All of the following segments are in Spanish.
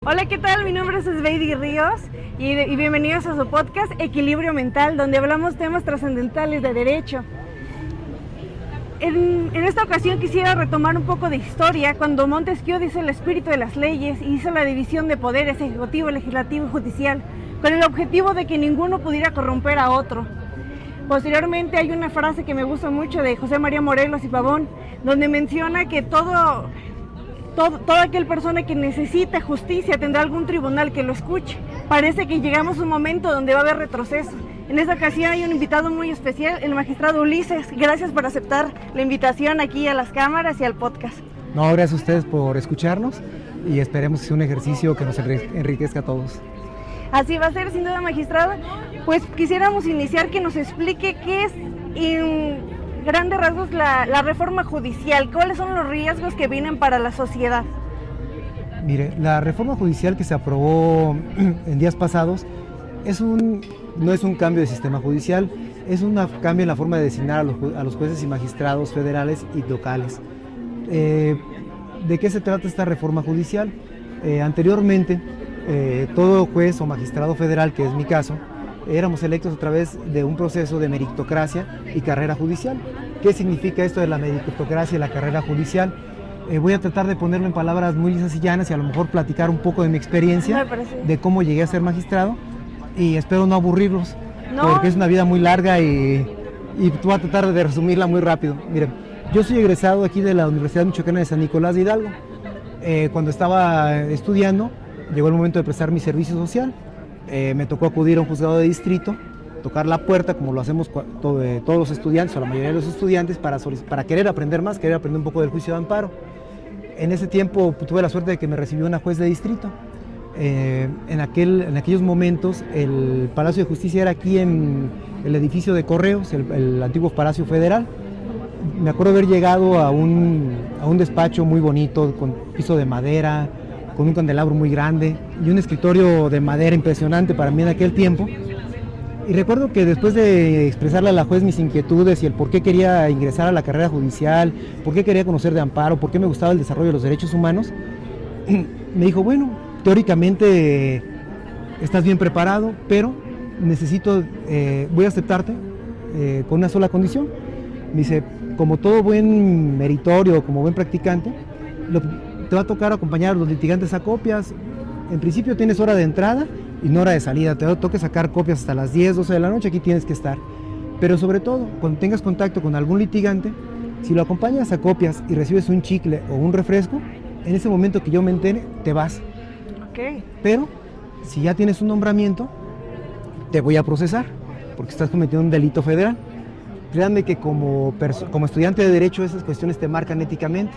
Hola, ¿qué tal? Mi nombre es Sveidi Ríos y bienvenidos a su podcast Equilibrio Mental, donde hablamos temas trascendentales de derecho. En esta ocasión quisiera retomar un poco de historia cuando Montesquieu dice el espíritu de las leyes y hizo la división de poderes ejecutivo, legislativo y judicial, con el objetivo de que ninguno pudiera corromper a otro. Posteriormente hay una frase que me gusta mucho de José María Morelos y Pavón, donde menciona que toda aquella persona que necesita justicia tendrá algún tribunal que lo escuche. Parece que llegamos a un momento donde va a haber retroceso. En esta ocasión hay un invitado muy especial, el magistrado Ulises. Gracias por aceptar la invitación aquí a las cámaras y al podcast. No, gracias a ustedes por escucharnos y esperemos que sea un ejercicio que nos enriquezca a todos. Así va a ser, sin duda, magistrado. Pues quisiéramos iniciar que nos explique qué es grandes rasgos la reforma judicial. ¿Cuáles son los riesgos que vienen para la sociedad? Mire, la reforma judicial que se aprobó en días pasados no es un cambio de sistema judicial, es un cambio en la forma de designar a los jueces y magistrados federales y locales. ¿De qué se trata esta reforma judicial? Anteriormente, todo juez o magistrado federal, que es mi caso, éramos electos a través de un proceso de meritocracia y carrera judicial. ¿Qué significa esto de la meritocracia y la carrera judicial? Voy a tratar de ponerlo en palabras muy lisas y llanas y a lo mejor platicar un poco de mi experiencia, de cómo llegué a ser magistrado, y espero no aburrirlos, porque es una vida muy larga y voy a tratar de resumirla muy rápido. Miren, yo soy egresado aquí de la Universidad Michoacana de San Nicolás de Hidalgo. Cuando estaba estudiando, llegó el momento de prestar mi servicio social. Me tocó acudir a un juzgado de distrito, tocar la puerta, como lo hacemos todos los estudiantes, o la mayoría de los estudiantes, para querer aprender más, querer aprender un poco del juicio de amparo. En ese tiempo tuve la suerte de que me recibió una juez de distrito. En aquellos momentos el Palacio de Justicia era aquí en el edificio de Correos, el antiguo Palacio Federal. Me acuerdo haber llegado a un despacho muy bonito, con piso de madera, con un candelabro muy grande y un escritorio de madera impresionante para mí en aquel tiempo. Y recuerdo que después de expresarle a la juez mis inquietudes y el por qué quería ingresar a la carrera judicial, por qué quería conocer de amparo, por qué me gustaba el desarrollo de los derechos humanos, me dijo, bueno, teóricamente estás bien preparado, pero voy a aceptarte con una sola condición. Me dice, como todo buen meritorio, como buen practicante, te va a tocar acompañar a los litigantes a copias. En principio tienes hora de entrada y no hora de salida, te toca sacar copias hasta las 10, 12 de la noche, aquí tienes que estar. Pero sobre todo, cuando tengas contacto con algún litigante, si lo acompañas a copias y recibes un chicle o un refresco, en ese momento que yo me entere, te vas. Okay. Pero si ya tienes un nombramiento, te voy a procesar, porque estás cometiendo un delito federal. Créanme que como estudiante de Derecho esas cuestiones te marcan éticamente.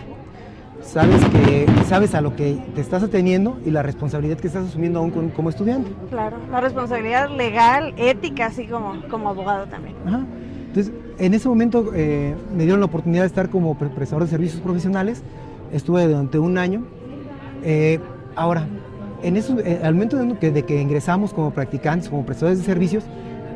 Sabes a lo que te estás ateniendo y la responsabilidad que estás asumiendo aún como estudiante. Claro, la responsabilidad legal, ética, así como abogado también. Ajá. Entonces, en ese momento me dieron la oportunidad de estar como prestador de servicios profesionales. Estuve durante un año. Ahora, al momento de que ingresamos como practicantes, como prestadores de servicios,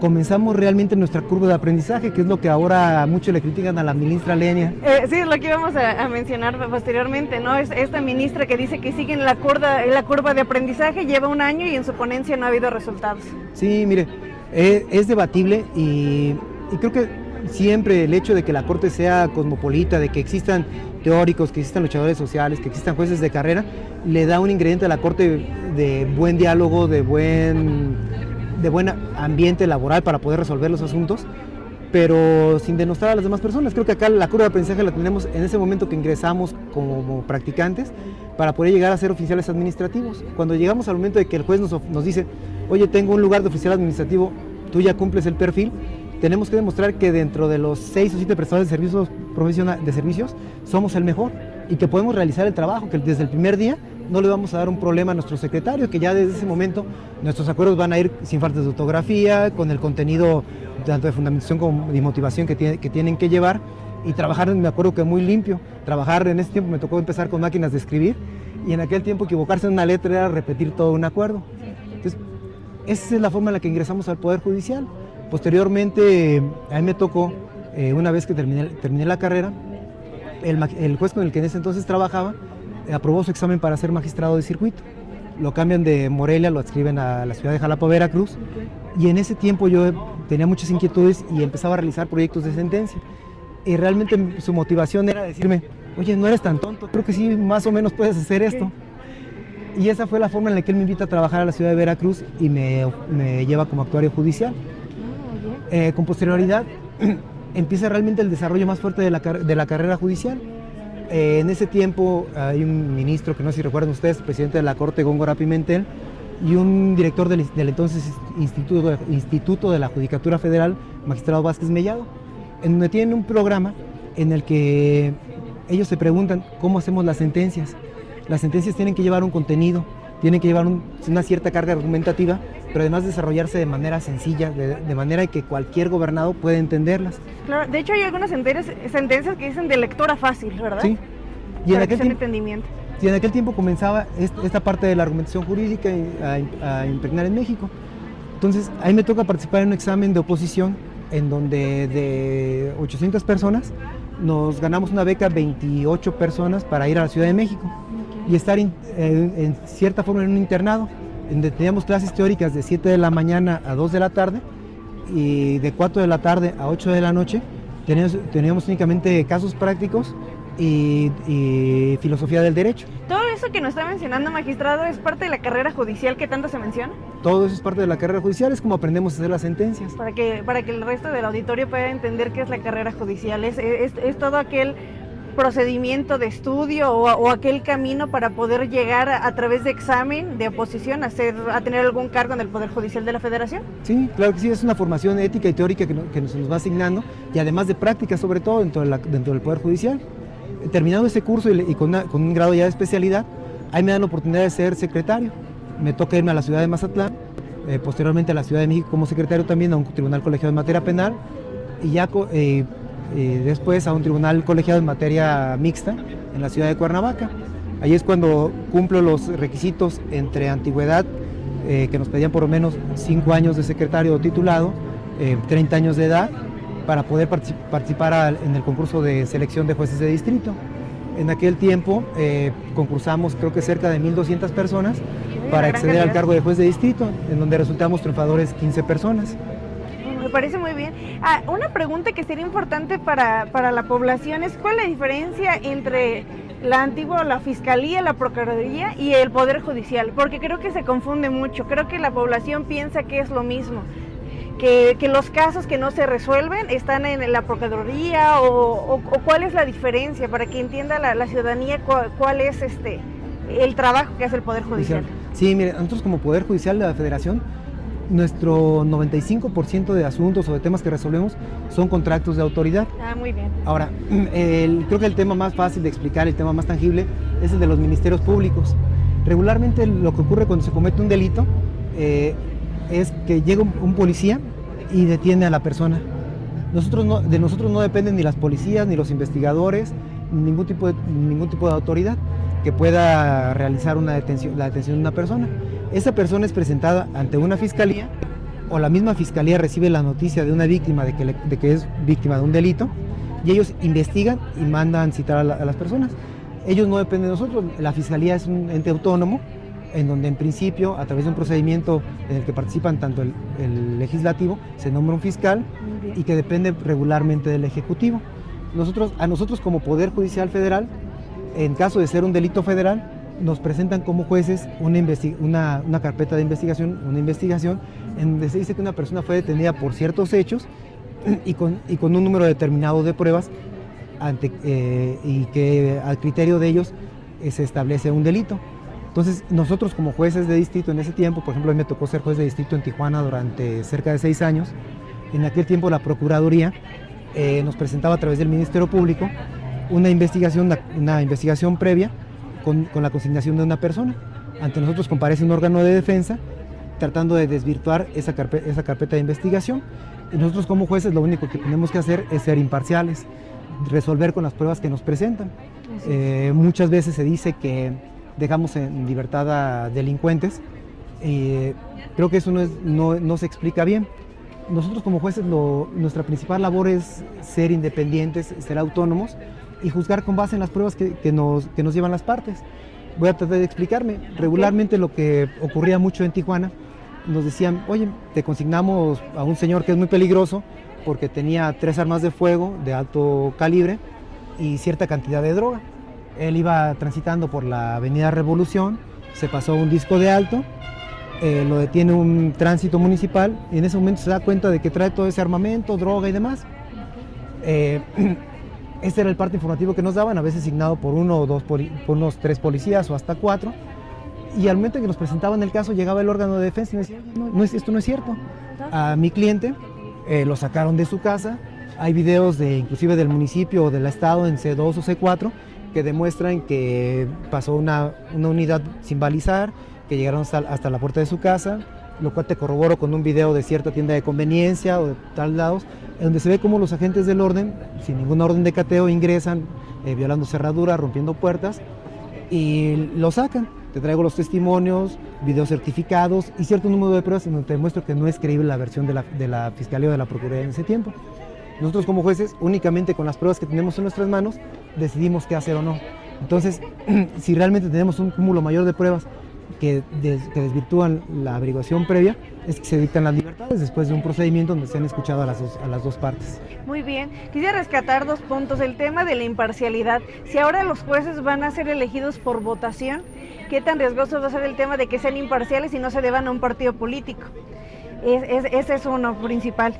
comenzamos realmente nuestra curva de aprendizaje, que es lo que ahora muchos le critican a la ministra Lenia. Sí, es lo que íbamos a mencionar posteriormente, ¿no? Es esta ministra que dice que sigue en la curva de aprendizaje, lleva un año y en su ponencia no ha habido resultados. Sí, mire, es debatible y creo que siempre el hecho de que la Corte sea cosmopolita, de que existan teóricos, que existan luchadores sociales, que existan jueces de carrera, le da un ingrediente a la Corte de buen diálogo, de buen ambiente laboral para poder resolver los asuntos, pero sin denostar a las demás personas. Creo que acá la curva de aprendizaje la tenemos en ese momento que ingresamos como practicantes para poder llegar a ser oficiales administrativos. Cuando llegamos al momento de que el juez nos dice, oye, tengo un lugar de oficial administrativo, tú ya cumples el perfil, tenemos que demostrar que dentro de los 6 o 7 prestadores de servicios somos el mejor y que podemos realizar el trabajo, que desde el primer día no le vamos a dar un problema a nuestro secretario, que ya desde ese momento nuestros acuerdos van a ir sin faltas de ortografía, con el contenido tanto de fundamentación como de motivación que tienen que llevar, y trabajar, me acuerdo que muy limpio. Trabajar en ese tiempo me tocó empezar con máquinas de escribir, y en aquel tiempo equivocarse en una letra era repetir todo un acuerdo. Entonces, esa es la forma en la que ingresamos al Poder Judicial. Posteriormente, a mí me tocó, una vez que terminé la carrera, el juez con el que en ese entonces trabajaba aprobó su examen para ser magistrado de circuito. lo cambian de Morelia, lo adscriben a la ciudad de Jalapa, Veracruz, y en ese tiempo yo tenía muchas inquietudes y empezaba a realizar proyectos de sentencia. Y realmente su motivación era decirme, oye, no eres tan tonto, creo que sí, más o menos puedes hacer esto. Y esa fue la forma en la que él me invita a trabajar a la ciudad de Veracruz y me lleva como actuario judicial. Con posterioridad empieza realmente el desarrollo más fuerte de la carrera judicial. En ese tiempo hay un ministro, que no sé si recuerdan ustedes, presidente de la Corte, Góngora Pimentel, y un director del entonces Instituto de la Judicatura Federal, magistrado Vázquez Mellado, en donde tienen un programa en el que ellos se preguntan cómo hacemos las sentencias. Las sentencias tienen que llevar un contenido, tienen que llevar una cierta carga argumentativa, pero además desarrollarse de manera sencilla, de manera que cualquier gobernado pueda entenderlas. Claro, de hecho hay algunas sentencias que dicen de lectura fácil, ¿verdad? Sí. Y para que sea de entendimiento. Y en aquel tiempo comenzaba esta parte de la argumentación jurídica a impregnar en México. Entonces, ahí me toca participar en un examen de oposición en donde de 800 personas nos ganamos una beca 28 personas para ir a la Ciudad de México y estar en cierta forma en un internado, en donde teníamos clases teóricas de 7 de la mañana a 2 de la tarde y de 4 de la tarde a 8 de la noche teníamos únicamente casos prácticos y filosofía del derecho. Todo eso que nos está mencionando, magistrado, es parte de la carrera judicial que tanto se menciona. Todo eso es parte de la carrera judicial, es como aprendemos a hacer las sentencias. Para que el resto del auditorio pueda entender qué es la carrera judicial, es todo aquel procedimiento de estudio o aquel camino para poder llegar a través de examen de oposición a tener algún cargo en el Poder Judicial de la Federación. Sí, claro que sí, es una formación ética y teórica que se nos va asignando y además de práctica sobre todo dentro del Poder Judicial. Terminado ese curso y con un grado ya de especialidad, ahí me dan la oportunidad de ser secretario. Me toca irme a la ciudad de Mazatlán, posteriormente a la Ciudad de México como secretario también a un tribunal colegiado en materia penal y ya después a un tribunal colegiado en materia mixta en la ciudad de Cuernavaca. Ahí es cuando cumplo los requisitos entre antigüedad, que nos pedían por lo menos 5 años de secretario titulado, 30 años de edad, para poder participar en el concurso de selección de jueces de distrito. En aquel tiempo concursamos creo que cerca de 1,200 personas para acceder al cargo de juez de distrito, en donde resultamos triunfadores 15 personas. Me parece muy bien. Una pregunta que sería importante para la población es ¿cuál es la diferencia entre la Fiscalía, la Procuraduría y el Poder Judicial? Porque creo que se confunde mucho, creo que la población piensa que es lo mismo. Que los casos que no se resuelven están en la Procuraduría o cuál es la diferencia para que entienda la ciudadanía cuál es el trabajo que hace el Poder Judicial. Sí, mire, nosotros como Poder Judicial de la Federación, nuestro 95% de asuntos o de temas que resolvemos son contratos de autoridad. Muy bien. Ahora, creo que el tema más fácil de explicar, el tema más tangible, es el de los ministerios públicos. Regularmente lo que ocurre cuando se comete un delito es que llega un policía y detiene a la persona. De nosotros no dependen ni las policías, ni los investigadores, ningún tipo de autoridad que pueda realizar la detención de una persona. Esa persona es presentada ante una fiscalía o la misma fiscalía recibe la noticia de una víctima de que es víctima de un delito y ellos investigan y mandan citar a las personas. Ellos no dependen de nosotros, la fiscalía es un ente autónomo en donde en principio, a través de un procedimiento en el que participan tanto el legislativo, se nombra un fiscal y que depende regularmente del ejecutivo. A nosotros como Poder Judicial Federal, en caso de ser un delito federal, nos presentan como jueces una carpeta de investigación, en donde se dice que una persona fue detenida por ciertos hechos y con un número determinado de pruebas y que al criterio de ellos se establece un delito. Entonces, nosotros como jueces de distrito en ese tiempo, por ejemplo, a mí me tocó ser juez de distrito en Tijuana durante cerca de 6 años, en aquel tiempo la Procuraduría nos presentaba a través del Ministerio Público una investigación previa con la consignación de una persona. Ante nosotros comparece un órgano de defensa tratando de desvirtuar esa carpeta de investigación y nosotros como jueces lo único que tenemos que hacer es ser imparciales, resolver con las pruebas que nos presentan. Muchas veces se dice que dejamos en libertad a delincuentes. Creo que eso no se explica bien. Nosotros como jueces nuestra principal labor es ser independientes, ser autónomos y juzgar con base en las pruebas que nos llevan las partes. Voy a tratar de explicarme. Regularmente lo que ocurría mucho en Tijuana, nos decían, oye, te consignamos a un señor que es muy peligroso porque tenía 3 armas de fuego de alto calibre y cierta cantidad de droga. Él iba transitando por la avenida Revolución, se pasó un disco de alto, lo detiene un tránsito municipal y en ese momento se da cuenta de que trae todo ese armamento, droga y demás. Este era el parte informativo que nos daban, a veces asignado por uno o dos, por unos 3 policías o hasta 4. Y al momento en que nos presentaban el caso, llegaba el órgano de defensa y me decía, esto no es cierto. A mi cliente lo sacaron de su casa. Hay videos inclusive del municipio o del estado en C2 o C4 que demuestran que pasó una unidad sin balizar, que llegaron hasta la puerta de su casa, lo cual te corroboro con un video de cierta tienda de conveniencia o de tal lados, en donde se ve cómo los agentes del orden, sin ninguna orden de cateo, ingresan violando cerraduras, rompiendo puertas y lo sacan. Te traigo los testimonios, videos certificados y cierto número de pruebas en donde te demuestro que no es creíble la versión de la Fiscalía o de la Procuraduría en ese tiempo. Nosotros como jueces, únicamente con las pruebas que tenemos en nuestras manos, decidimos qué hacer o no. Entonces, si realmente tenemos un cúmulo mayor de pruebas que desvirtúan la averiguación previa, es que se dictan las libertades después de un procedimiento donde se han escuchado a las dos partes. Muy bien, quisiera rescatar 2 puntos. El tema de la imparcialidad. Si ahora los jueces van a ser elegidos por votación, ¿qué tan riesgoso va a ser el tema de que sean imparciales y no se deban a un partido político? Ese es uno principal.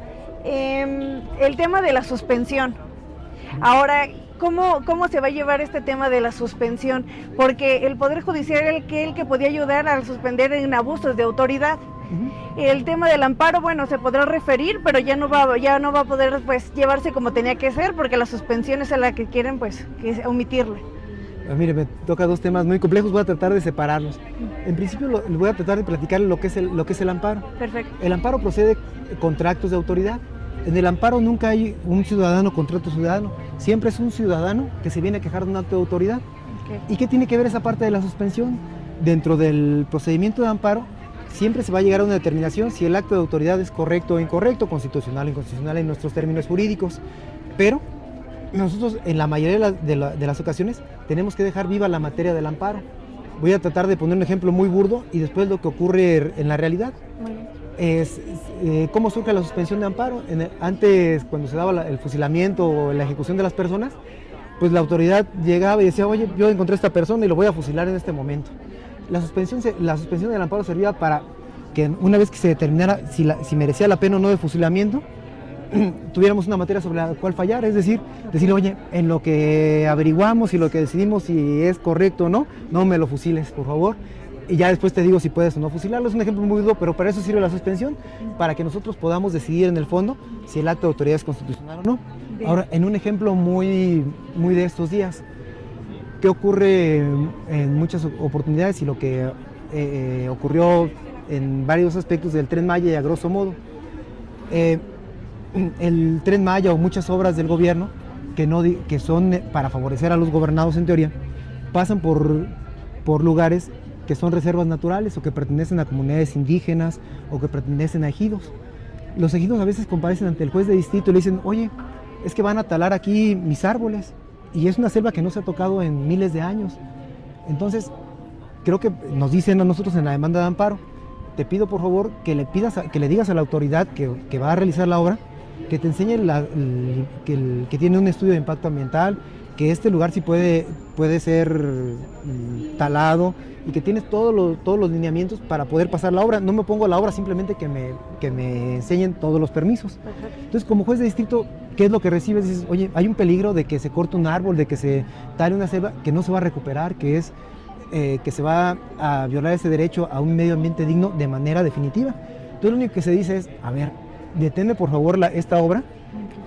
El tema de la suspensión. Ahora, ¿cómo se va a llevar este tema de la suspensión? Porque el Poder Judicial era el que podía ayudar a suspender en abusos de autoridad. El tema del amparo, bueno, se podrá referir, pero ya no va a poder pues llevarse como tenía que ser, porque la suspensión es a la que quieren pues que omitirla. Mire, me toca 2 temas muy complejos, voy a tratar de separarlos. En principio voy a tratar de platicar lo que es el amparo. Perfecto. El amparo procede contra actos de autoridad. En el amparo nunca hay un ciudadano contra otro ciudadano, siempre es un ciudadano que se viene a quejar de un acto de autoridad. Okay. ¿Y qué tiene que ver esa parte de la suspensión? Dentro del procedimiento de amparo siempre se va a llegar a una determinación si el acto de autoridad es correcto o incorrecto, constitucional o inconstitucional en nuestros términos jurídicos, pero nosotros en la mayoría de las ocasiones tenemos que dejar viva la materia del amparo. Voy a tratar de poner un ejemplo muy burdo y después lo que ocurre en la realidad. Es cómo surge la suspensión de amparo. Antes, cuando se daba el fusilamiento o la ejecución de las personas, pues la autoridad llegaba y decía, oye, yo encontré a esta persona y lo voy a fusilar en este momento. La suspensión del amparo servía para que una vez que se determinara si merecía la pena o no de fusilamiento, tuviéramos una materia sobre la cual fallar, es decir, oye, en lo que averiguamos y lo que decidimos si es correcto o no, no me lo fusiles, por favor. Y ya después te digo si puedes o no fusilarlo. Es un ejemplo muy duro, pero para eso sirve la suspensión, para que nosotros podamos decidir en el fondo si el acto de autoridad es constitucional o no. Bien. Ahora, en un ejemplo muy de estos días, ¿qué ocurre en muchas oportunidades y lo que ocurrió en varios aspectos del Tren Maya y a grosso modo? El Tren Maya o muchas obras del gobierno que son para favorecer a los gobernados en teoría, pasan por lugares que son reservas naturales o que pertenecen a comunidades indígenas o que pertenecen a ejidos. Los ejidos a veces comparecen ante el juez de distrito y le dicen, oye, es que van a talar aquí mis árboles y es una selva que no se ha tocado en miles de años. Entonces, creo que nos dicen a nosotros en la demanda de amparo, te pido por favor que le digas a la autoridad que va a realizar la obra, que te enseñe que tiene un estudio de impacto ambiental, que este lugar sí puede ser talado y que tienes todos los lineamientos para poder pasar la obra. No me pongo a la obra simplemente que me enseñen todos los permisos. Perfecto. Entonces, como juez de distrito, ¿qué es lo que recibes? Dices, oye, hay un peligro de que se corte un árbol, de que se tale una selva que no se va a recuperar, que se va a violar ese derecho a un medio ambiente digno de manera definitiva. Entonces, lo único que se dice es, a ver, deténme por favor esta obra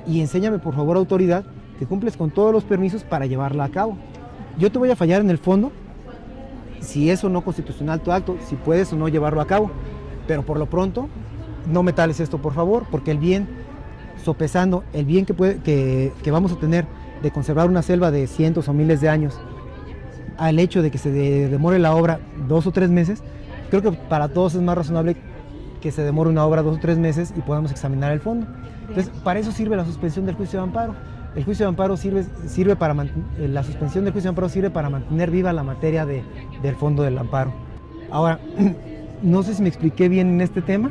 y enséñame por favor, autoridad, que cumples con todos los permisos para llevarla a cabo. Yo te voy a fallar en el fondo si es o no constitucional tu acto, si puedes o no llevarlo a cabo, pero por lo pronto no me tales esto por favor, porque el bien, sopesando el bien que vamos a tener de conservar una selva de cientos o miles de años al hecho de que se demore la obra 2 o 3 meses, creo que para todos es más razonable que se demore una obra 2 o 3 meses y podamos examinar el fondo. Entonces, para eso sirve la suspensión del juicio de amparo. El juicio de amparo sirve para la suspensión del juicio de amparo sirve para mantener viva la materia del fondo del amparo. Ahora, no sé si me expliqué bien en este tema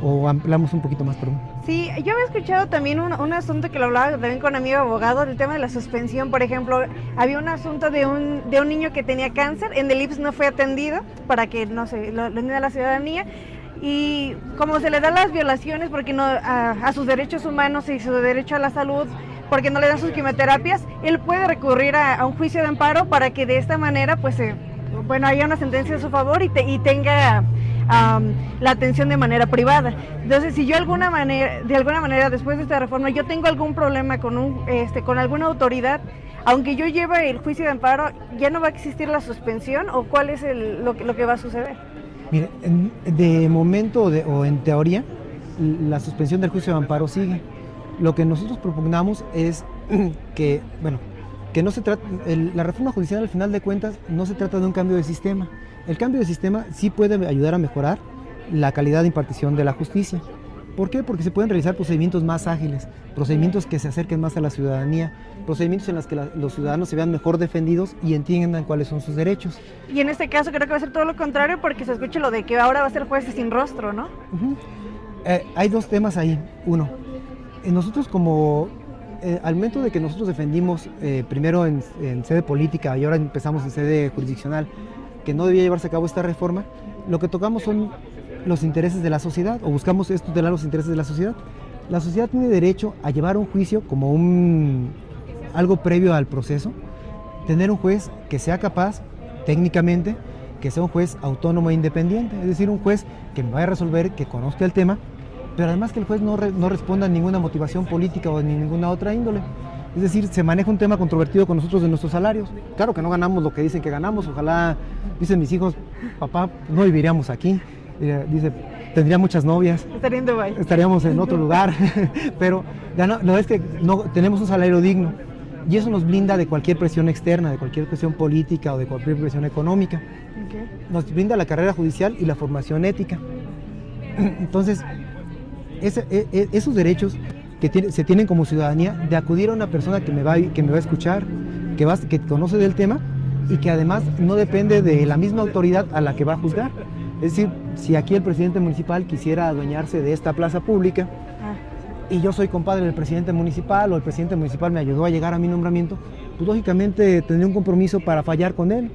o ampliamos un poquito más, perdón. Sí, yo había escuchado también un asunto que lo hablaba también con un amigo abogado, el tema de la suspensión. Por ejemplo, había un asunto de un niño que tenía cáncer, en el IMSS no fue atendido para que, no sé, lo diera la ciudadanía, y como se le dan las violaciones porque no, a sus derechos humanos y su derecho a la salud, porque no le dan sus quimioterapias, él puede recurrir a un juicio de amparo para que de esta manera, pues, haya una sentencia a su favor y tenga la atención de manera privada. Entonces, si yo de alguna manera después de esta reforma yo tengo algún problema con alguna autoridad, aunque yo lleve el juicio de amparo, ¿ya no va a existir la suspensión o cuál es lo que va a suceder? Mire, de momento o en teoría, la suspensión del juicio de amparo sigue. Lo que nosotros propugnamos es que no se trata, la reforma judicial al final de cuentas no se trata de un cambio de sistema. El cambio de sistema sí puede ayudar a mejorar la calidad de impartición de la justicia. ¿Por qué? Porque se pueden realizar procedimientos más ágiles, procedimientos que se acerquen más a la ciudadanía, procedimientos en los que los ciudadanos se vean mejor defendidos y entiendan cuáles son sus derechos. Y en este caso creo que va a ser todo lo contrario, porque se escucha lo de que ahora va a ser jueces sin rostro, ¿no? Hay dos temas ahí. Uno, nosotros al momento de que nosotros defendimos primero en sede política y ahora empezamos en sede jurisdiccional que no debía llevarse a cabo esta reforma, lo que tocamos son los intereses de la sociedad, o buscamos tutelar los intereses de la sociedad. La sociedad tiene derecho a llevar un juicio como algo previo al proceso, tener un juez que sea capaz técnicamente, que sea un juez autónomo e independiente, es decir, un juez que me vaya a resolver, que conozca el tema, pero además que el juez no responda a ninguna motivación política o de ninguna otra índole. Es decir, se maneja un tema controvertido con nosotros de nuestros salarios. Claro que no ganamos lo que dicen que ganamos, ojalá, dicen mis hijos, papá, no viviríamos aquí. Dice, tendría muchas novias. Estaría en Dubái. Estaríamos en otro lugar, pero lo es que no tenemos un salario digno y eso nos blinda de cualquier presión externa, de cualquier presión política o de cualquier presión económica. Okay. Nos brinda la carrera judicial y la formación ética. Entonces, esos derechos que se tienen como ciudadanía de acudir a una persona que me va a escuchar, que conoce del tema y que además no depende de la misma autoridad a la que va a juzgar. Es decir, si aquí el presidente municipal quisiera adueñarse de esta plaza pública y yo soy compadre del presidente municipal o el presidente municipal me ayudó a llegar a mi nombramiento, pues lógicamente tendría un compromiso para fallar con él.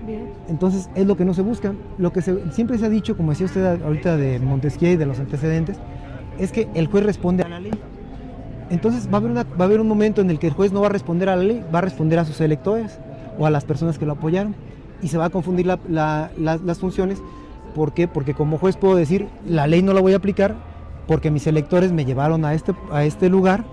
Bien. Entonces es lo que no se busca. Lo que siempre se ha dicho, como decía usted ahorita de Montesquieu y de los antecedentes, es que el juez responde a la ley. Entonces va a haber un momento en el que el juez no va a responder a la ley, va a responder a sus electores o a las personas que lo apoyaron y se va a confundir las funciones. ¿Por qué? Porque como juez puedo decir, la ley no la voy a aplicar porque mis electores me llevaron a este lugar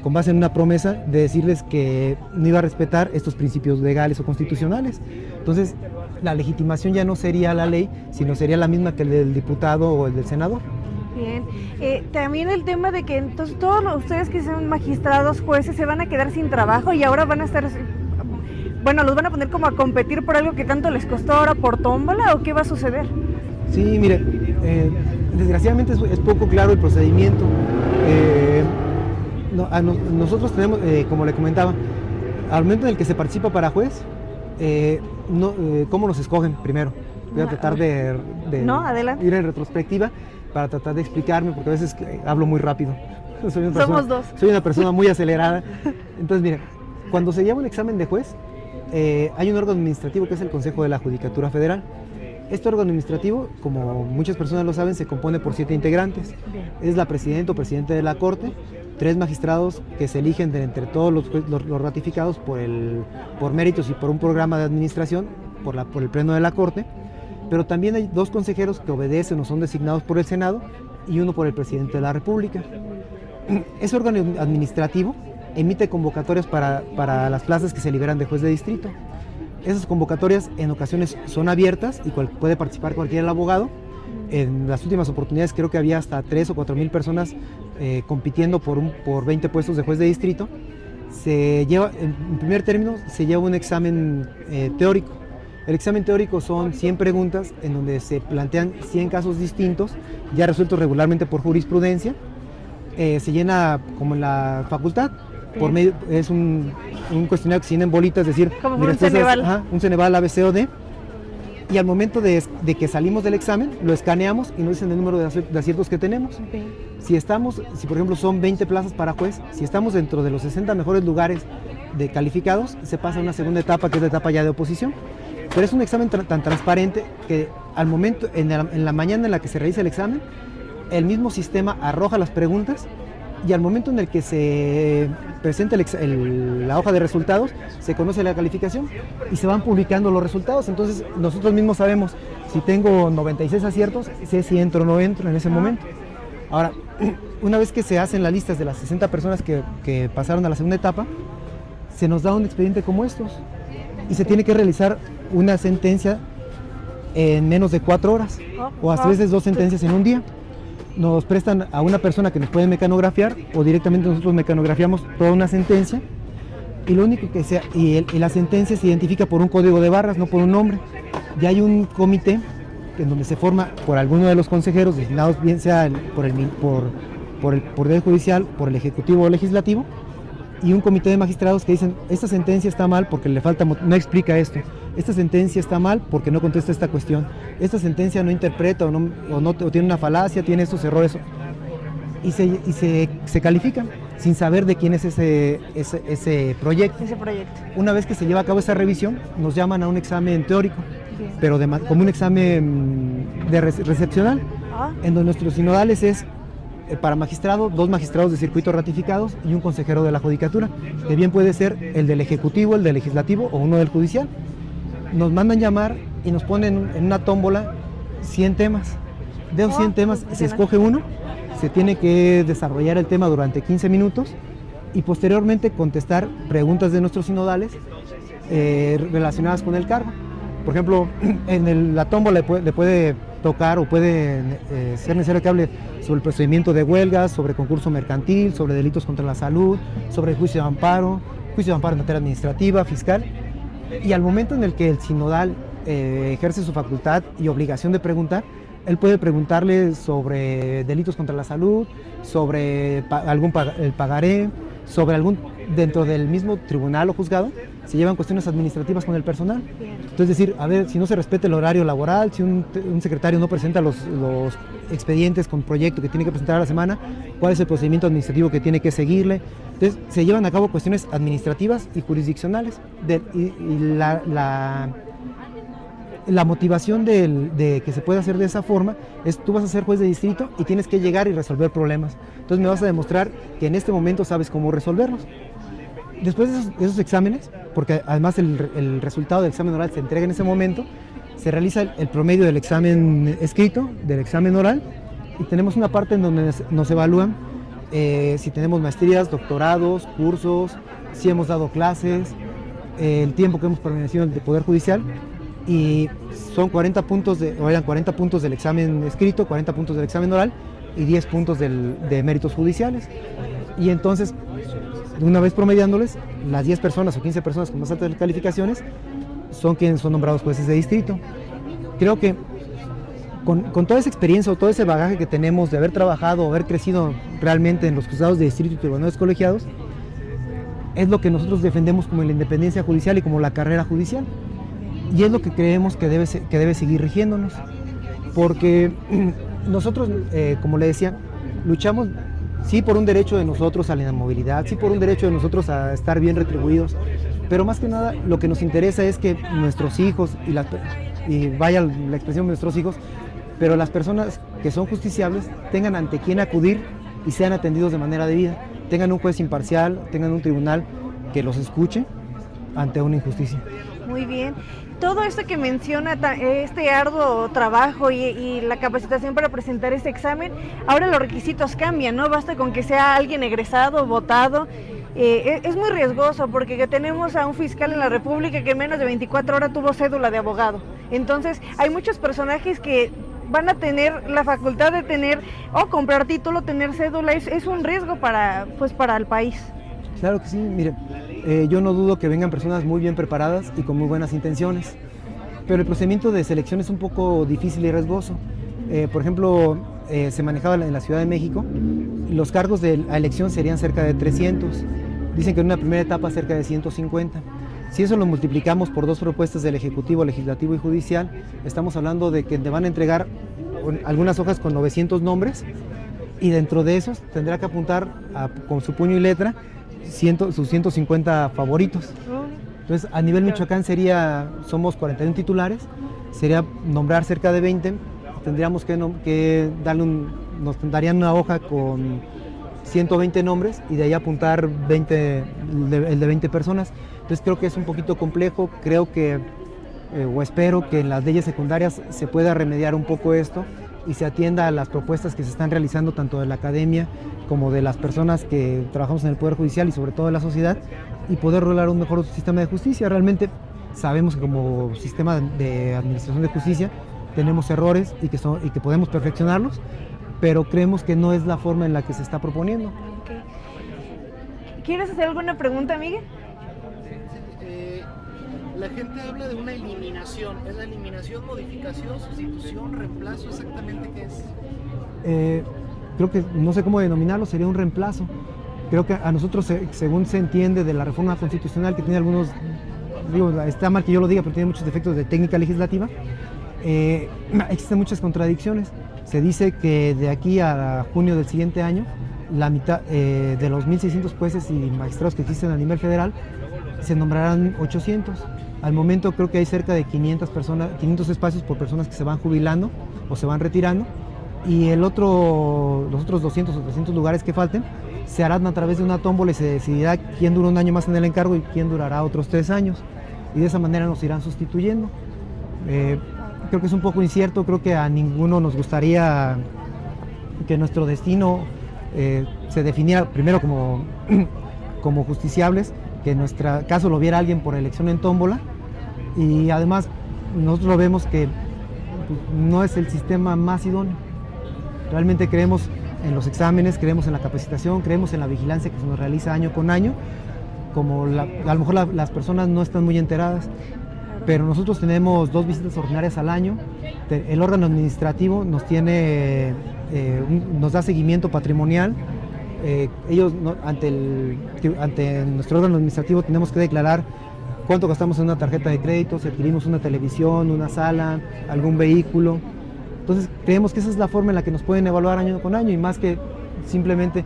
con base en una promesa de decirles que no iba a respetar estos principios legales o constitucionales. Entonces, la legitimación ya no sería la ley, sino sería la misma que el del diputado o el del senador. Bien. También el tema de que entonces todos ustedes que sean magistrados, jueces, se van a quedar sin trabajo y ahora van a estar... los van a poner como a competir por algo que tanto les costó ahora por tómbola, ¿o qué va a suceder? Sí, mire, desgraciadamente es poco claro el procedimiento. Nosotros tenemos, como le comentaba, al momento en el que se participa para juez, ¿cómo nos escogen primero? Voy a tratar de ir en retrospectiva para tratar de explicarme, porque a veces hablo muy rápido. Somos dos. Soy una persona muy acelerada. Entonces, mire, cuando se lleva un examen de juez, hay un órgano administrativo que es el Consejo de la Judicatura Federal. Este órgano administrativo, como muchas personas lo saben, se compone por 7 integrantes. Es la presidenta o presidente de la Corte, 3 magistrados que se eligen de entre todos los ratificados por méritos y por un programa de administración por el Pleno de la Corte, pero también hay 2 consejeros que obedecen o son designados por el Senado y uno por el presidente de la República. Ese órgano administrativo emite convocatorias para las plazas que se liberan de juez de distrito. Esas convocatorias en ocasiones son abiertas y puede participar cualquier abogado. En las últimas oportunidades creo que había hasta 3 o 4 mil personas compitiendo por 20 puestos de juez de distrito. En primer término se lleva un examen teórico. El examen teórico son 100 preguntas en donde se plantean 100 casos distintos, ya resueltos regularmente por jurisprudencia. Se llena como en la facultad, por medio, es un cuestionario que se llena en bolitas, es decir, como mi un respuesta Ceneval. es un Ceneval A, B, C o D. Y al momento de que salimos del examen, lo escaneamos y nos dicen el número de aciertos que tenemos. Okay. Si por ejemplo son 20 plazas para juez, si estamos dentro de los 60 mejores lugares de calificados, se pasa a una segunda etapa, que es la etapa ya de oposición. Pero es un examen tan transparente que al momento, en la mañana en la que se realiza el examen, el mismo sistema arroja las preguntas y al momento en el que se presenta la hoja de resultados, se conoce la calificación y se van publicando los resultados. Entonces nosotros mismos sabemos si tengo 96 aciertos, sé si entro o no entro en ese momento. Ahora, una vez que se hacen las listas de las 60 personas que pasaron a la segunda etapa, se nos da un expediente como estos y se tiene que realizar una sentencia en menos de 4 horas o hasta veces 2 sentencias en un día. Nos prestan a una persona que nos puede mecanografiar o directamente nosotros mecanografiamos toda una sentencia y lo único que sea, y la sentencia se identifica por un código de barras, no por un nombre. Ya hay un comité en donde se forma por alguno de los consejeros designados, bien sea por el Poder Judicial, por el Ejecutivo o Legislativo, y un comité de magistrados que dicen, esta sentencia está mal porque le falta, no explica esto, esta sentencia está mal porque no contesta esta cuestión, esta sentencia no interpreta o tiene una falacia, tiene estos errores, y se califican sin saber de quién es ese proyecto. Una vez que se lleva a cabo esa revisión, nos llaman a un examen teórico, pero como un examen de recepcional, en donde nuestros sinodales es para magistrado, 2 magistrados de circuito ratificados y un consejero de la judicatura, que bien puede ser el del ejecutivo, el del legislativo o uno del judicial. Nos mandan llamar y nos ponen en una tómbola 100 temas. De esos 100 temas se escoge uno, se tiene que desarrollar el tema durante 15 minutos y posteriormente contestar preguntas de nuestros sinodales relacionadas con el cargo. Por ejemplo, en la tómbola le puede tocar o puede ser necesario que hable sobre el procedimiento de huelgas, sobre concurso mercantil, sobre delitos contra la salud, sobre el juicio de amparo en materia administrativa, fiscal. Y al momento en el que el sinodal ejerce su facultad y obligación de preguntar, él puede preguntarle sobre delitos contra la salud, sobre el pagaré, sobre dentro del mismo tribunal o juzgado, se llevan cuestiones administrativas con el personal. Entonces decir, a ver, si no se respeta el horario laboral, si un secretario no presenta los expedientes con proyecto que tiene que presentar a la semana, cuál es el procedimiento administrativo que tiene que seguirle. Entonces se llevan a cabo cuestiones administrativas y jurisdiccionales. La motivación de que se pueda hacer de esa forma es tú vas a ser juez de distrito y tienes que llegar y resolver problemas. Entonces me vas a demostrar que en este momento sabes cómo resolverlos. Después de esos exámenes, porque además el resultado del examen oral se entrega en ese momento, se realiza el promedio del examen escrito, del examen oral, y tenemos una parte en donde nos evalúan si tenemos maestrías, doctorados, cursos, si hemos dado clases, el tiempo que hemos permanecido en el Poder Judicial, y son 40 puntos, eran 40 puntos del examen escrito, 40 puntos del examen oral y 10 puntos de méritos judiciales. Y entonces, una vez promediándoles, las 10 personas o 15 personas con más altas calificaciones son quienes son nombrados jueces de distrito. Creo que con toda esa experiencia o todo ese bagaje que tenemos de haber trabajado o haber crecido realmente en los juzgados de distrito y tribunales colegiados, es lo que nosotros defendemos como la independencia judicial y como la carrera judicial. Y es lo que creemos que debe seguir rigiéndonos. Porque nosotros, como le decía, luchamos sí por un derecho de nosotros a la movilidad, sí por un derecho de nosotros a estar bien retribuidos, pero más que nada lo que nos interesa es que nuestros hijos, y vaya la expresión de nuestros hijos, pero las personas que son justiciables tengan ante quién acudir y sean atendidos de manera debida, tengan un juez imparcial, tengan un tribunal que los escuche ante una injusticia. Muy bien. Todo esto que menciona, este arduo trabajo y la capacitación para presentar este examen, ahora los requisitos cambian, ¿no? Basta con que sea alguien egresado, votado. Es muy riesgoso porque tenemos a un fiscal en la República que en menos de 24 horas tuvo cédula de abogado. Entonces, hay muchos personajes que van a tener la facultad de tener o comprar título, tener cédula. Es un riesgo para el país. Claro que sí, mire, yo no dudo que vengan personas muy bien preparadas y con muy buenas intenciones, pero el procedimiento de selección es un poco difícil y riesgoso. Por ejemplo, se manejaba en la Ciudad de México, los cargos a elección serían cerca de 300, Dicen que en una primera etapa cerca de 150. Si eso lo multiplicamos por 2 propuestas del Ejecutivo, Legislativo y Judicial, estamos hablando de que te van a entregar algunas hojas con 900 nombres, y dentro de esos tendrá que apuntar con su puño y letra sus 150 favoritos. Entonces, a nivel Michoacán somos 41 titulares, sería nombrar cerca de 20, tendríamos que nos darían una hoja con 120 nombres y de ahí apuntar 20, el de 20 personas. Entonces creo que es un poquito complejo, creo que, o espero que en las leyes secundarias se pueda remediar un poco esto y se atienda a las propuestas que se están realizando tanto de la academia como de las personas que trabajamos en el Poder Judicial y sobre todo de la sociedad, y poder rolar un mejor sistema de justicia. Realmente sabemos que como sistema de administración de justicia tenemos errores y que podemos perfeccionarlos, pero creemos que no es la forma en la que se está proponiendo. Okay. ¿Quieres hacer alguna pregunta, Miguel? La gente habla de una eliminación. ¿Es la eliminación, modificación, sustitución, reemplazo? ¿Exactamente qué es? Creo que no sé cómo denominarlo, sería un reemplazo. Creo que a nosotros, según se entiende de la reforma constitucional, que tiene algunos, está mal que yo lo diga, pero tiene muchos defectos de técnica legislativa, existen muchas contradicciones. Se dice que de aquí a junio del siguiente año, la mitad de los 1.600 jueces y magistrados que existen a nivel federal, se nombrarán 800. Al momento creo que hay cerca de 500 espacios por personas que se van jubilando o se van retirando, y los otros 200 o 300 lugares que falten se harán a través de una tómbola y se decidirá quién dura un año más en el encargo y quién durará otros 3 años, y de esa manera nos irán sustituyendo. Creo que es un poco incierto, creo que a ninguno nos gustaría que nuestro destino se definiera primero como justiciables, que en nuestro caso lo viera alguien por elección en tómbola, y además nosotros lo vemos que no es el sistema más idóneo. Realmente creemos en los exámenes, creemos en la capacitación, creemos en la vigilancia que se nos realiza año con año. Como a lo mejor las personas no están muy enteradas, pero nosotros tenemos 2 visitas ordinarias al año. El órgano administrativo nos da seguimiento patrimonial. Ellos ante nuestro órgano administrativo tenemos que declarar cuánto gastamos en una tarjeta de crédito, si adquirimos una televisión, una sala, algún vehículo. Entonces creemos que esa es la forma en la que nos pueden evaluar año con año, y más que simplemente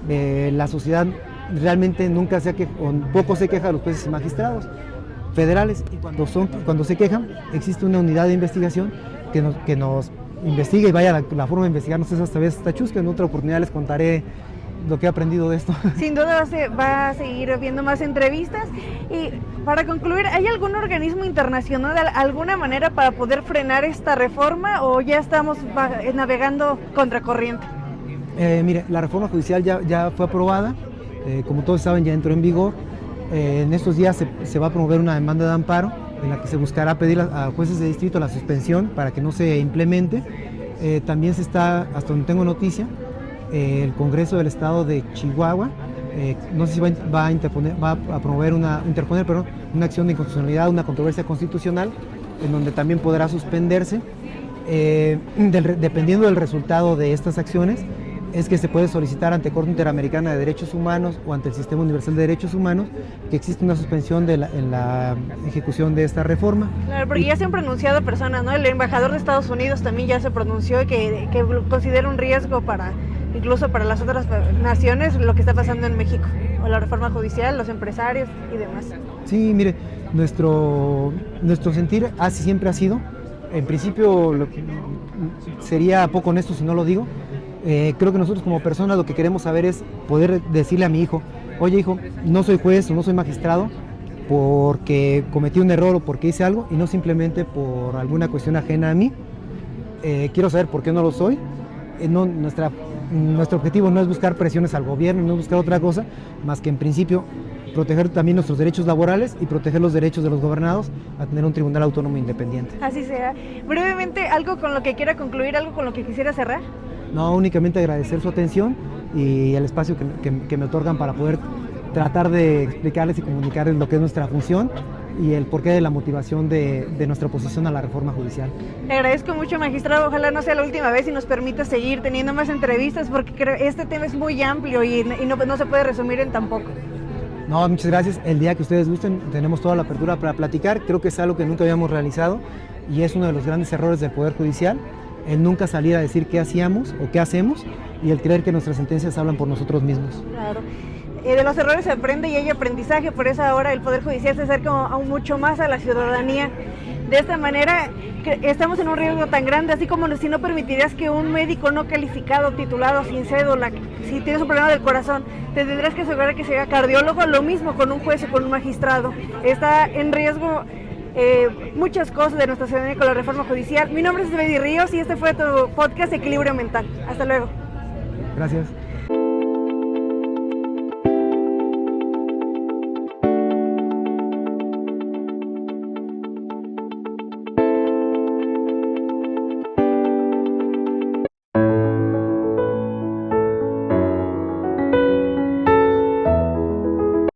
la sociedad realmente nunca poco se queja de los jueces y magistrados federales, y cuando se quejan existe una unidad de investigación que nos investiga, y vaya, la forma de investigarnos es esta vez está chusca. En otra oportunidad les contaré lo que he aprendido de esto. Sin duda va a seguir viendo más entrevistas. Y para concluir, ¿hay algún organismo internacional de alguna manera para poder frenar esta reforma, o ya estamos navegando contracorriente? Mire, la reforma judicial ya fue aprobada, como todos saben ya entró en vigor. En estos días se va a promover una demanda de amparo en la que se buscará pedir a jueces de distrito la suspensión para que no se implemente. También hasta donde tengo noticia, el Congreso del Estado de Chihuahua, no sé si va a promover interponer una acción de inconstitucionalidad, una controversia constitucional, en donde también podrá suspenderse. Dependiendo del resultado de estas acciones, es que se puede solicitar ante Corte Interamericana de Derechos Humanos o ante el Sistema Universal de Derechos Humanos que existe una suspensión en la ejecución de esta reforma. Claro, porque ya se han pronunciado personas, ¿no? El embajador de Estados Unidos también ya se pronunció que considera un riesgo incluso para las otras naciones lo que está pasando en México, o la reforma judicial, los empresarios y demás. Sí, mire, nuestro sentir siempre ha sido, en principio sería poco honesto si no lo digo. Creo que nosotros como personas lo que queremos saber es poder decirle a mi hijo: oye hijo, no soy juez o no soy magistrado porque cometí un error o porque hice algo, y no simplemente por alguna cuestión ajena a mí. Quiero saber por qué no lo soy. Nuestro objetivo no es buscar presiones al gobierno, no es buscar otra cosa más que en principio proteger también nuestros derechos laborales y proteger los derechos de los gobernados a tener un tribunal autónomo independiente. Así sea. Brevemente, ¿algo con lo que quiera concluir, algo con lo que quisiera cerrar? No, únicamente agradecer su atención y el espacio que me otorgan para poder tratar de explicarles y comunicarles lo que es nuestra función y el porqué de la motivación de nuestra oposición a la reforma judicial. Le agradezco mucho, magistrado. Ojalá no sea la última vez y nos permita seguir teniendo más entrevistas, porque creo este tema es muy amplio y no se puede resumir en tan poco. No, muchas gracias. El día que ustedes gusten, tenemos toda la apertura para platicar. Creo que es algo que nunca habíamos realizado y es uno de los grandes errores del Poder Judicial, el nunca salir a decir qué hacíamos o qué hacemos y el creer que nuestras sentencias hablan por nosotros mismos. Claro. De los errores se aprende y hay aprendizaje, por eso ahora el Poder Judicial se acerca aún mucho más a la ciudadanía. De esta manera estamos en un riesgo tan grande, así como si no permitirías que un médico no calificado, titulado, sin cédula, si tienes un problema del corazón, te tendrás que asegurar que sea cardiólogo, lo mismo con un juez o con un magistrado. Está en riesgo muchas cosas de nuestra ciudadanía con la reforma judicial. Mi nombre es Betty Ríos y este fue tu podcast Equilibrio Mental. Hasta luego. Gracias.